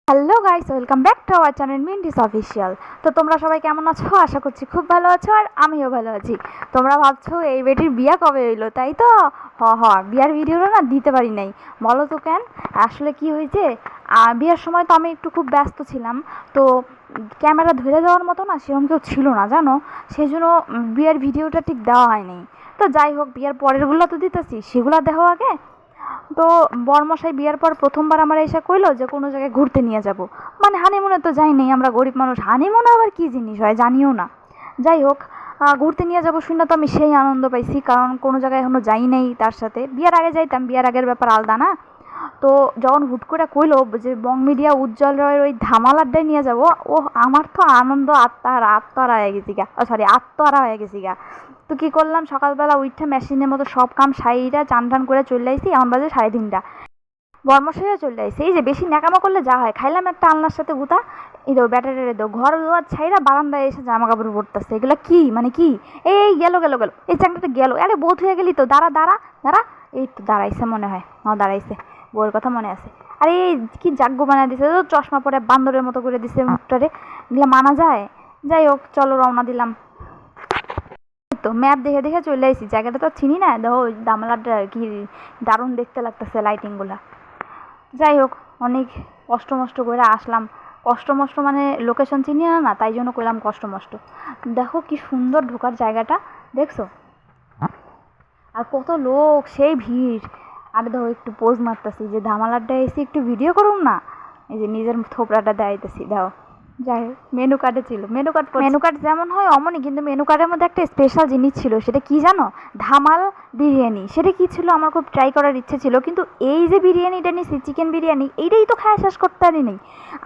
Hello guys, welcome back to our channel মিন্টিস official. তো তোমরা সবাই কেমন আছো? আশা করছি খুব ভালো আছো, আর আমিও ভালো আছি। তোমরা ভাবছো এই বেটির বিয়া কবে হইলো, তাই তো? বিয়ার ভিডিওটা না দিতে পারি নাই। বলো তো কেন? আসলে কি হয়েছে, বিয়ার সময় তো আমি একটু খুব ব্যস্ত ছিলাম। তো ক্যামেরা ধরে দেওয়ার মতো না সেরকম কেউ ছিল না, জানো। সেই জন্য বিয়ার ভিডিওটা ঠিক দেওয়া হয়নি। তো যাই হোক, বিয়ার পরেরগুলো তো দিতেছি, সেগুলো দেখো আগে। তো বরমশাই বিয়ার পর প্রথমবার আমার এসে কইলো যে কোনো জায়গায় ঘুরতে নিয়ে যাব। মানে হানিমুনে তো যাই নেই, আমরা গরিব মানুষ, হানিমুন আবার কি জিনিস হয় জানিও না। যাই হোক, ঘুরতে নিয়ে যাবো শুনে তো আমি সেই আনন্দ পাইছি, কারণ কোনো জায়গায় এখনো যাই নেই তার সাথে। বিয়ার আগে যাইতাম, বিয়ার আগের ব্যাপার আলাদা না। তো যখন হুট করে কইলো যে বং মিডিয়া উজ্জ্বল রয়ের ওই ধামাল আড্ডায় নিয়ে যাবো, ও আমার তো আনন্দ আত্মহারা হয়ে গেছি গা, সরি আত্মহারা হয়ে গেছি গা। তো কী করলাম, সকালবেলা উঠে মেশিনের মতো সব কাম সাইরা চান টান করে চলে আসি, এমন বাজে 3:30। বর্মশাইও চলে আসছে। এই যে বেশি ন্যাকামো করলে যা হয়, খাইলাম একটা আলনার সাথে গুতা। এই দাও ব্যাটারে দাও, ঘর দুয়ার ছাইরা বারান্দায় এসে জামা কাপড় পরতেছে। এগুলো কি মানে কি? এই গেল গেল গেল, এই চাকরিটা গেল। আরে বোধ হয়ে গেলি তো, দাঁড়া দাঁড়া দাঁড়া। এই তো দাঁড়াইছে মনে হয়, দাঁড়াইছে। বউয়ের কথা মনে আছে। আরে এই কি জাগ্য বানায় দিছে, তো চশমা পরে বান্দরের মতো করে দিছে মুখটারে। এগুলো মানা যায়? যাই হোক, চলো রওনা দিলাম। তো ম্যাপ দেখে দেখে চলে আসি, জায়গাটা তো চিনি না। দেখো দামলাটা কি দারুণ দেখতে লাগতেছে লাইটিংগুলা। যাই হোক, অনেক কষ্ট মষ্ট করে আসলাম। কষ্ট মষ্ট মানে লোকেশন চিনি না, না তাই জন্য কইলাম কষ্ট মষ্ট। দেখো কি সুন্দর ঢোকার জায়গাটা, দেখছো? আর কত লোক, সেই ভিড়। আর দেখো একটু পোজ মারতেছি যে ধামালাড্ডা এসে একটু ভিডিও করুন না। এই যে নিজের থোপড়াটা দেখাইতেছি, দেখো। যাই হোক, মেনু কার্ডে ছিল, মেনু কার্ড যেমন হয় অমনই, কিন্তু মেনু কার্ডের মধ্যে একটা স্পেশাল জিনিস ছিল। সেটা কি জানো? ধামাল বিরিয়ানি। সেটা কি ছিল আমার খুব ট্রাই করার ইচ্ছে ছিল, কিন্তু এই যে বিরিয়ানিটা নিছি চিকেন বিরিয়ানি, এইটাই তো খায় শেষ করতে পারি নাই।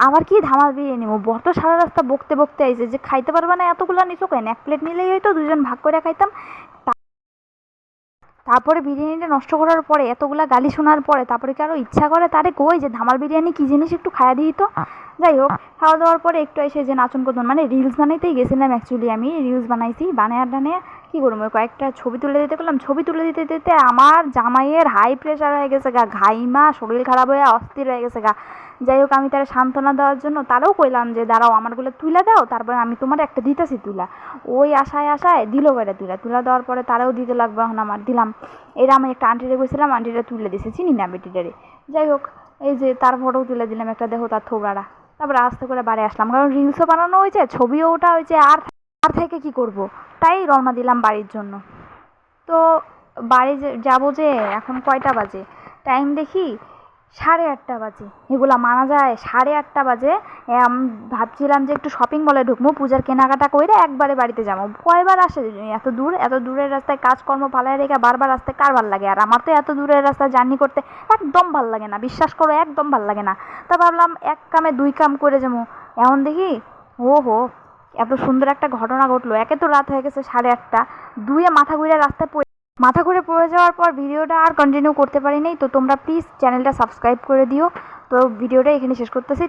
আবার কি ধামাল বিরিয়ানি? ও বড় সারা রাস্তা বকতে বকতে আইছে যে খাইতে পারবে না এতগুলো নিছো কেন, 1 প্লেট নিলেই হয়তো, দুজন ভাগ করে খাইতাম। তারপরে বিরিয়ানিটা নষ্ট করার পরে, এতগুলা গালি শোনার পরে, তারপরে কি আরো ইচ্ছা করে তারে কই যে ধামাল বিরিয়ানি কি জিনিস, একটু খাইয়া দিই তো। যাই হোক, খাওয়া দাওয়ার পরে একটু এসে যে নাচন কোদন, মানে রিলস বানাইতেই গেছিলাম অ্যাকচুয়ালি। আমি রিলস বানাইছি, বানায় টানে কী করবো, কয়েকটা ছবি তুলে দিতে গেলাম। ছবি তুলে দিতে দিতে আমার জামাইয়ের হাই প্রেশার হয়ে গেছে গা, ঘাইমা শরীর খারাপ হয়ে অস্থির হয়ে গেছে গা। যাই হোক, আমি তারা সান্ত্বনা দেওয়ার জন্য তারাও কইলাম যে দাঁড়াও আমারগুলো তুলে দাও, তারপরে আমি তোমার একটা দিতেছি তুলা। ওই আশায় আশায় দিল বেড়ে তুলা দেওয়ার পরে তারাও দিতে লাগবে, এখন আমার দিলাম। এরা আমি একটা আন্টিরে গেছিলাম, আন্টিটা তুলে দিছে, চিনি না বেটিটারে। যাই হোক, এই যে তার ফটোও তুলে দিলাম একটা, দেখো তার থোবড়াটা। তারপরে আস্তে করে বাড়ি আসলাম, কারণ রিলসও বানানো হয়েছে, ছবিও ওঠা হয়েছে, আর আর থেকে কি করব, তাই রওনা দিলাম বাড়ির জন্য। তো বাড়ি যাবো যে, এখন কয়টা বাজে টাইম দেখি, 8:30 বাজে। এগুলা মানা যায়? 8:30 বাজে। আমি ভাবছিলাম যে একটু শপিং মলে ঢুকবো, পূজার কেনাকাটা করে একবারে বাড়িতে যাবো। কয়বার আসে এত দূর, এত দূরের রাস্তায় কাজকর্ম ফালায় রেখে বারবার আসতে কার ভাল লাগে? আর আমার তো এত দূরের রাস্তায় জার্নি করতে একদম ভাল লাগে না, বিশ্বাস করো, একদম ভাল লাগে না। তা ভাবলাম এক কামে দুই কাম করে যাবো। এমন দেখি, ও হো, এত সুন্দর একটা ঘটনা ঘটলো। একে তো রাত হয়ে গেছে 8:30, দুয়ে মাথা ঘুরে পড়ে যাওয়ার পর ভিডিওটা আর কন্টিনিউ করতে পারি নাই। তো তোমরা প্লিজ চ্যানেলটা সাবস্ক্রাইব করে দিও। তো ভিডিওটা এখানে শেষ করতেছি।